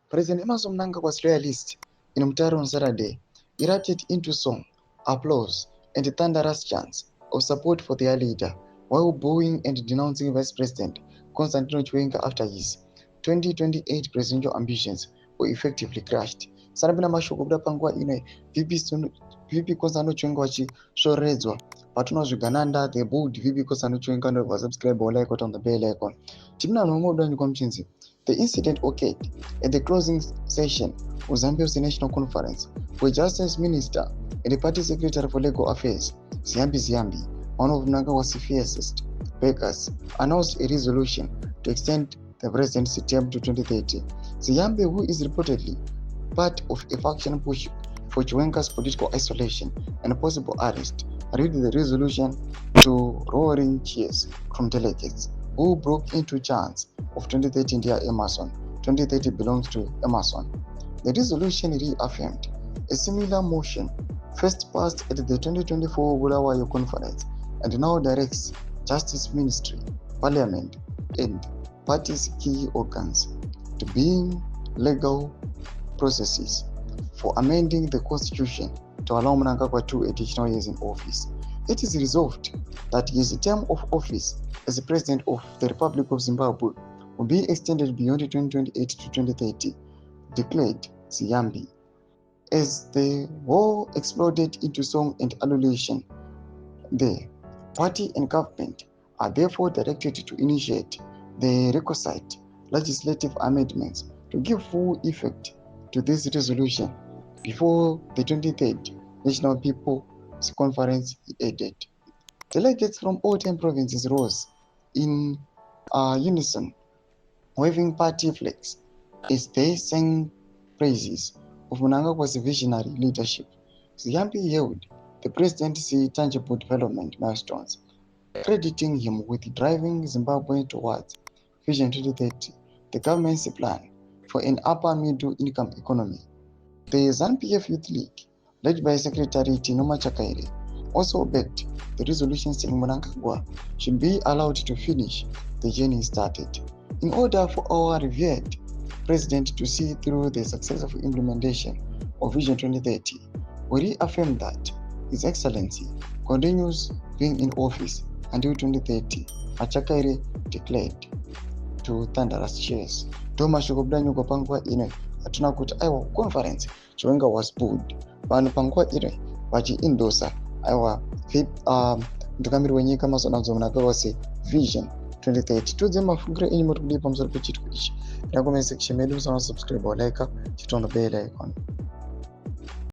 President Emerson Mnangagwa's loyalists in Mutare on Saturday erupted into song, applause, and thunderous chants of support for their leader, while booing and denouncing Vice President Constantino Chiwenga after his 2028 presidential ambitions were effectively crushed. Sanapina mashoko kuda panguva ino VP Constantino Chiwenga vachishoredzwa patino Zvigananda, they booed VP Constantino Chiwenga and oversubscribe all icon on the bell icon. Timna nomodwa nikomchinzi. The incident occurred at the closing session of Zambia's National Conference, where Justice Minister and the Party Secretary for Legal Affairs, Ziyambi, one of Mnangagwa's fiercest backers, announced a resolution to extend the presidency term to 2030. Ziyambi, who is reportedly part of a faction push for Chiwenga's political isolation and possible arrest, read the resolution to roaring cheers from delegates who broke into chants of 2030 dear Emerson, 2030 belongs to Emerson. The resolution reaffirmed a similar motion first passed at the 2024 Bulawayo Conference and now directs Justice Ministry, Parliament, and parties' key organs to begin legal processes for amending the Constitution to allow Mnangagwa 2 additional years in office. It is resolved that his term of office as the President of the Republic of Zimbabwe will be extended beyond 2028 to 2030, declared Ziyambi. As the war exploded into song and adulation, the party and government are therefore directed to initiate the requisite legislative amendments to give full effect to this resolution before the 23rd National People's Conference added. Delegates from all 10 provinces rose in unison, waving party flags as they sang praises of Mnangagwa's visionary leadership. Ziyambi hailed the presidency's tangible development milestones, crediting him with driving Zimbabwe towards Vision 2030, the government's plan for an upper-middle income economy. The ZANU-PF Youth League, led by Secretary Tino Machakaire, also backed the resolution saying Mnangagwa should be allowed to finish the journey started. In order for our revered President to see through the successful implementation of Vision 2030, we reaffirm that His Excellency continues being in office until 2030, Machakaire declared to thunderous cheers. Thomas Shukobdanyo Kopangwa ine atuna kuti aiwa conference Chiwenga was booed. Vanhu panguva ine vachiindosa aiwa mutungamiri wenyika mazonanzo Mnangagwa Vision 2030. Tudze mafungiro enyu muri kudii pamusoro pechitiko ichi. Ndakomesa section medu musana subscribe or like chitondo bell icon.